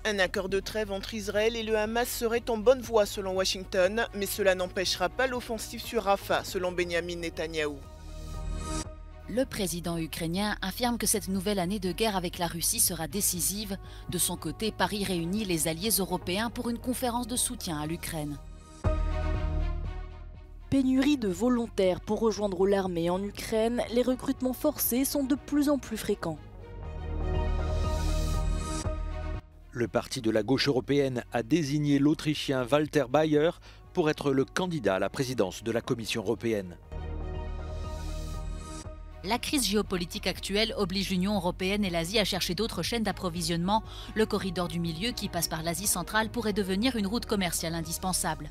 Un accord de trêve entre Israël et le Hamas serait en bonne voie selon Washington, mais cela n'empêchera pas l'offensive sur Rafah selon Benyamin Netanyahou. Le président ukrainien affirme que cette nouvelle année de guerre avec la Russie sera décisive. De son côté, Paris réunit les alliés européens pour une conférence de soutien à l'Ukraine. Pénurie de volontaires pour rejoindre l'armée en Ukraine, les recrutements forcés sont de plus en plus fréquents. Le parti de la gauche européenne a désigné l'Autrichien Walter Bayer pour être le candidat à la présidence de la Commission européenne. La crise géopolitique actuelle oblige l'Union européenne et l'Asie à chercher d'autres chaînes d'approvisionnement. Le corridor du milieu qui passe par l'Asie centrale pourrait devenir une route commerciale indispensable.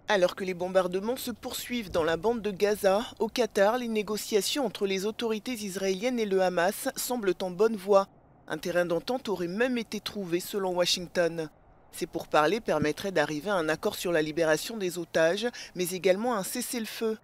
Alors que les bombardements se poursuivent dans la bande de Gaza, au Qatar, les négociations entre les autorités israéliennes et le Hamas semblent en bonne voie. Un terrain d'entente aurait même été trouvé selon Washington. Ces pourparlers permettraient d'arriver à un accord sur la libération des otages, mais également un cessez-le-feu.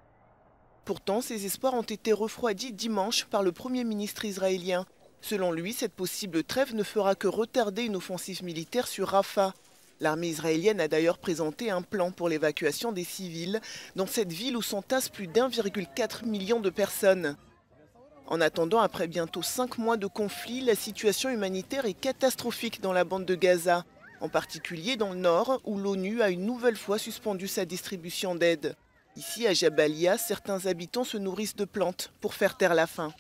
Pourtant, ces espoirs ont été refroidis dimanche par le Premier ministre israélien. Selon lui, cette possible trêve ne fera que retarder une offensive militaire sur Rafah. L'armée israélienne a d'ailleurs présenté un plan pour l'évacuation des civils dans cette ville où s'entassent plus d'1,4 million de personnes. En attendant, après bientôt 5 mois de conflit, la situation humanitaire est catastrophique dans la bande de Gaza, en particulier dans le nord où l'ONU a une nouvelle fois suspendu sa distribution d'aide. Ici, à Jabalia, certains habitants se nourrissent de plantes pour faire taire la faim.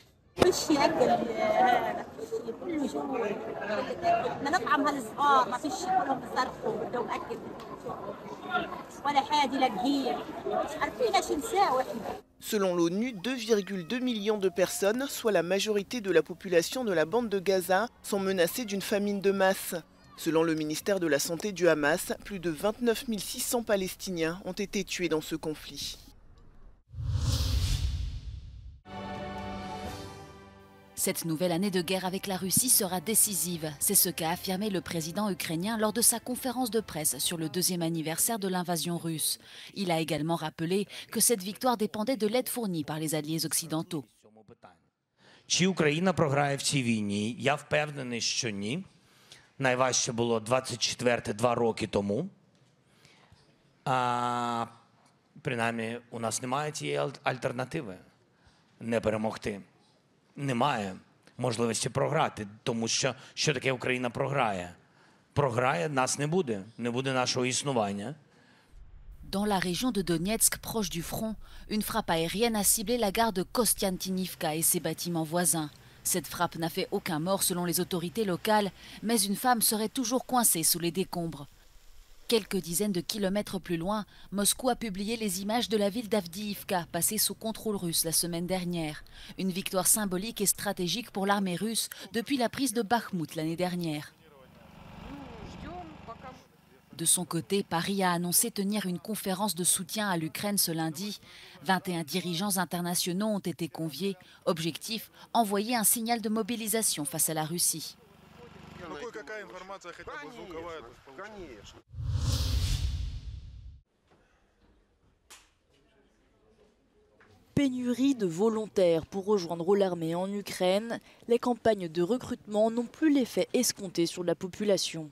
Selon l'ONU, 2,2 millions de personnes, soit la majorité de la population de la bande de Gaza, sont menacées d'une famine de masse. Selon le ministère de la Santé du Hamas, plus de 29 600 Palestiniens ont été tués dans ce conflit. Cette nouvelle année de guerre avec la Russie sera décisive. C'est ce qu'a affirmé le président ukrainien lors de sa conférence de presse sur le 2e anniversaire de l'invasion russe. Il a également rappelé que cette victoire dépendait de l'aide fournie par les alliés occidentaux. Чи Україна програє в цій війні? Я впевнений, що ні. Найважче було 24 2 роки тому. Принаймні, у нас немає тієї альтернативи не перемогти. Немає можливості програти, тому що таке Україна програє? Програє, нас не буде нашого існування. Dans la région de Donetsk, proche du front, une frappe aérienne a ciblé la gare de Kostiantinivka et ses bâtiments voisins. Cette frappe n'a fait aucun mort selon les autorités locales, mais une femme serait toujours coincée sous les décombres. Quelques dizaines de kilomètres plus loin, Moscou a publié les images de la ville d'Avdiivka, passée sous contrôle russe la semaine dernière. Une victoire symbolique et stratégique pour l'armée russe depuis la prise de Bakhmout l'année dernière. De son côté, Paris a annoncé tenir une conférence de soutien à l'Ukraine ce lundi. 21 dirigeants internationaux ont été conviés. Objectif, envoyer un signal de mobilisation face à la Russie. Pénurie de volontaires pour rejoindre l'armée en Ukraine, les campagnes de recrutement n'ont plus l'effet escompté sur la population.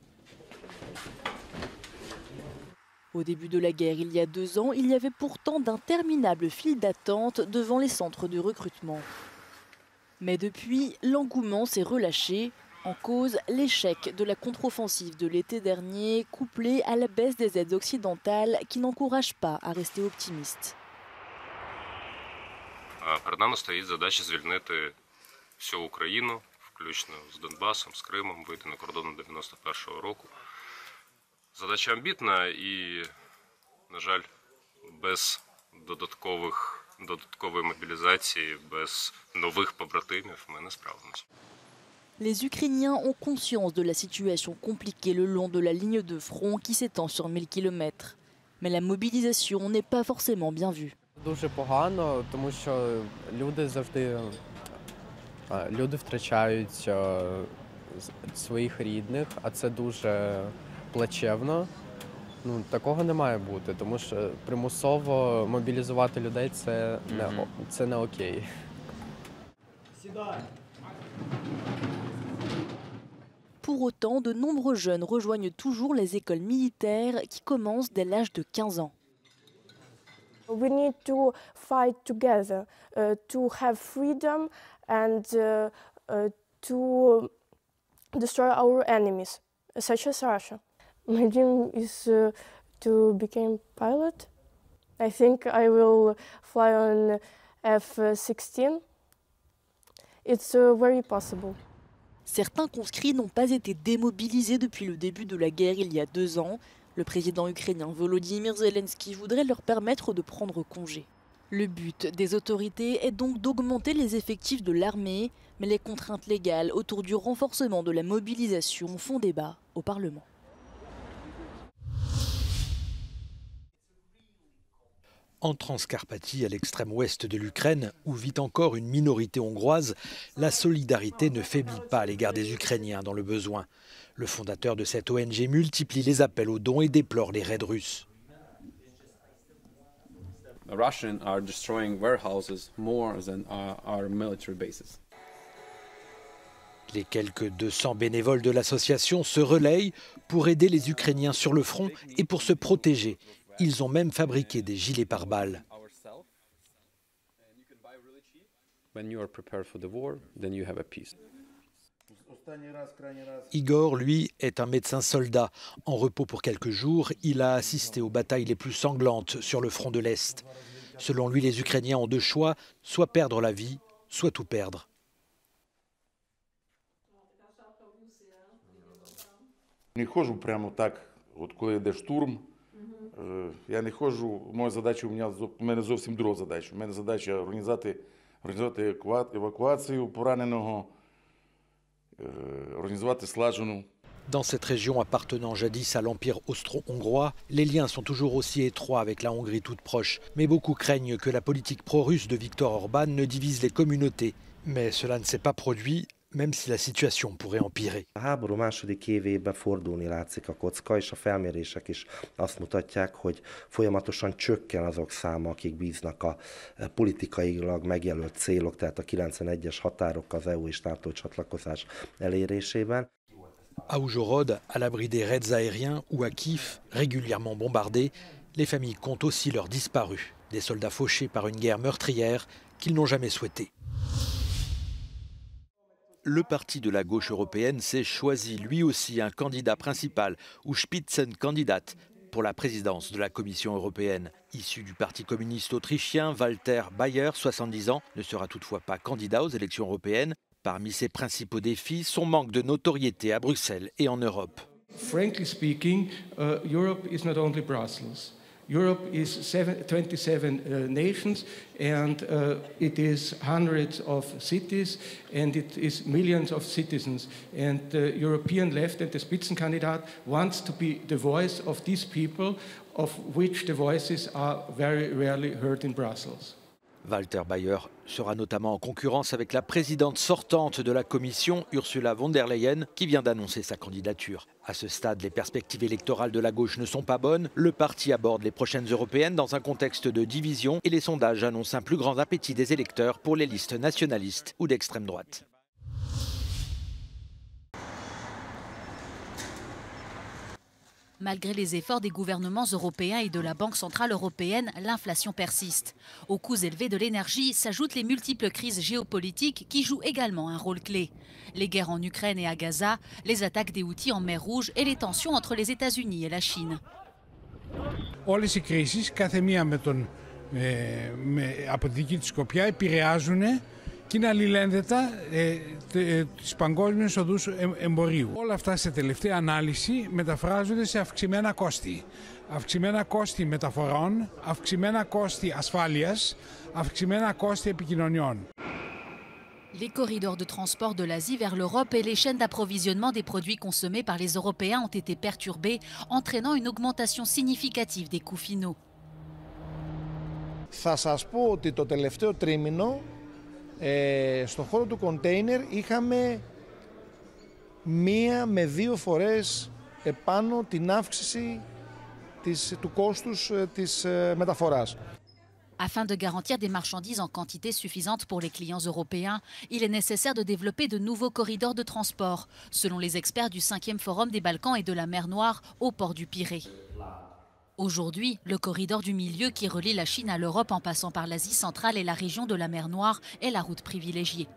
Au début de la guerre, il y a 2 ans, il y avait pourtant d'interminables files d'attente devant les centres de recrutement. Mais depuis, l'engouement s'est relâché. En cause, l'échec de la contre-offensive de l'été dernier, couplé à la baisse des aides occidentales qui n'encouragent pas à rester optimistes. Перед нами стоїть задача звільнити всю Україну, включно з Донбасом, з Кримом, вийти на кордони 91-го року. Задача амбітна і, на жаль, без додаткової мобілізації, без нових побратимів ми не справимося. Les Ukrainiens ont conscience de la situation compliquée le long de la ligne de front qui s'étend sur 1000 km. Mais la mobilisation n'est pas forcément bien vue. Дуже погано, тому що люди втрачають своїх рідних, а це дуже плачевно. Такого не має бути, тому що примусово мобілізувати людей це не окей. Pour autant, de nombreux jeunes rejoignent toujours les écoles militaires qui commencent dès l'âge de 15 ans. We need to fight together to have freedom and to destroy our enemies, such as Russia. My dream is to become pilot. I think I will fly on F-16. It's very possible. Certains conscrits n'ont pas été démobilisés depuis le début de la guerre il y a 2 ans. Le président ukrainien Volodymyr Zelensky voudrait leur permettre de prendre congé. Le but des autorités est donc d'augmenter les effectifs de l'armée, mais les contraintes légales autour du renforcement de la mobilisation font débat au Parlement. En Transcarpathie, à l'extrême ouest de l'Ukraine, où vit encore une minorité hongroise, la solidarité ne faiblit pas à l'égard des Ukrainiens dans le besoin. Le fondateur de cette ONG multiplie les appels aux dons et déplore les raids russes. The Russians are destroying warehouses more than our military bases. Les quelques 200 bénévoles de l'association se relayent pour aider les Ukrainiens sur le front et pour se protéger. Ils ont même fabriqué des gilets pare-balles. When you are prepared for the war, then you have a peace. Igor, lui, est un médecin soldat. En repos pour quelques jours, il a assisté aux batailles les plus sanglantes sur le front de l'Est. Selon lui, les Ukrainiens ont 2 choix, soit perdre la vie, soit tout perdre. Не ходжу прямо так, от коли йде штурм. Я не ходжу, моя задача, у мене зовсім друга задача. У мене задача організувати евакуацію пораненого, організувати слажену. Dans cette région appartenant jadis à l'Empire austro-hongrois, les liens sont toujours aussi étroits avec la Hongrie toute proche. Mais beaucoup craignent que la politique pro-russe de Viktor Orban ne divise les communautés. Mais cela ne s'est pas produit, même si la situation pourrait empirer. A háború második évében fordulni látszik a kocka, és a felmérések is azt mutatják, hogy folyamatosan csökken azok száma, akik bíznak a politikailag megjelölt célok, tehát a 91-es határok, az EU és NATO csatlakozás elérésében. À Užhorod, à l'abri des raids aériens, ou à Kiev, régulièrement bombardés, les familles comptent aussi leurs disparus, des soldats fauchés par une guerre meurtrière qu'ils n'ont jamais souhaitée. Le parti de la gauche européenne s'est choisi lui aussi un candidat principal, ou Spitzenkandidat, pour la présidence de la Commission européenne. Issu du parti communiste autrichien, Walter Bayer, 70 ans, ne sera toutefois pas candidat aux élections européennes. Parmi ses principaux défis, son manque de notoriété à Bruxelles et en Europe. Frankly speaking, Europe is not only Brussels. Europe is 27 nations, and it is hundreds of cities, and it is millions of citizens. And the European left and the Spitzenkandidat wants to be the voice of these people, of which the voices are very rarely heard in Brussels. Walter Bayer sera notamment en concurrence avec la présidente sortante de la Commission, Ursula von der Leyen, qui vient d'annoncer sa candidature. À ce stade, les perspectives électorales de la gauche ne sont pas bonnes. Le parti aborde les prochaines européennes dans un contexte de division et les sondages annoncent un plus grand appétit des électeurs pour les listes nationalistes ou d'extrême droite. Malgré les efforts des gouvernements européens et de la Banque centrale européenne, l'inflation persiste. Aux coûts élevés de l'énergie s'ajoutent les multiples crises géopolitiques qui jouent également un rôle clé. Les guerres en Ukraine et à Gaza, les attaques des Houthis en mer Rouge et les tensions entre les États-Unis et la Chine. Όλες οι κρίσεις, κάθε μία από τη δική της σκοπιά, επηρεάζουν και είναι αλληλένδετα τις παγκόσμιες οδούς εμπορίου. Όλα αυτά σε τελευταία ανάλυση μεταφράζονται σε αυξημένα κόστη. Αυξημένα κόστη μεταφορών, αυξημένα κόστη ασφάλειας, αυξημένα κόστη επικοινωνιών. Les corridors de transport de l'Asie vers l'Europe et les chaînes d'approvisionnement des produits consommés par les Européens ont été perturbés, entraînant une augmentation significative des coûts finaux. Θα σας πω ότι το τελευταίο τρίμηνο στον χώρο του κοντέινερ είχαμε 1 με 2 φορές επάνω την αύξηση του κόστους της μεταφοράς. Afin de garantir des marchandises en quantité suffisante pour les clients européens, il est nécessaire de développer de nouveaux corridors de transport, selon les experts du 5e Forum des Balkans et de la mer Noire au port du Pirée. Aujourd'hui, le corridor du milieu qui relie la Chine à l'Europe en passant par l'Asie centrale et la région de la mer Noire est la route privilégiée.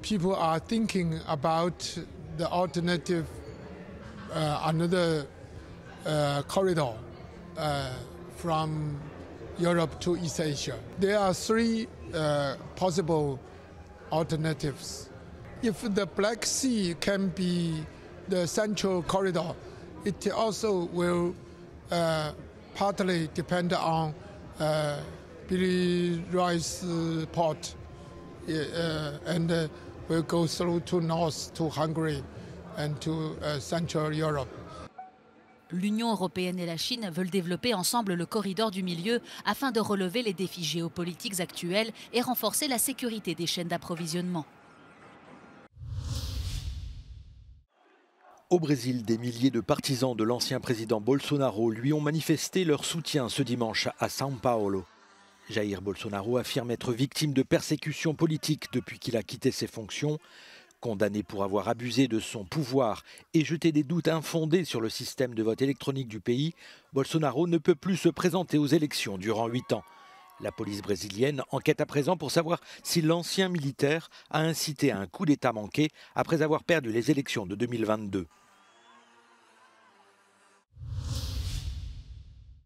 People are thinking about the alternative, another corridor from Europe to East Asia. There are three possible alternatives. If the Black Sea can be the central corridor, it also will partly depend on Piraeus port and will go through to north to Hungary and to Central Europe. L'Union européenne et la Chine veulent développer ensemble le corridor du milieu afin de relever les défis géopolitiques actuels et renforcer la sécurité des chaînes d'approvisionnement. Au Brésil, des milliers de partisans de l'ancien président Bolsonaro lui ont manifesté leur soutien ce dimanche à São Paulo. Jair Bolsonaro affirme être victime de persécutions politiques depuis qu'il a quitté ses fonctions. Condamné pour avoir abusé de son pouvoir et jeté des doutes infondés sur le système de vote électronique du pays, Bolsonaro ne peut plus se présenter aux élections durant 8 ans. La police brésilienne enquête à présent pour savoir si l'ancien militaire a incité à un coup d'État manqué après avoir perdu les élections de 2022.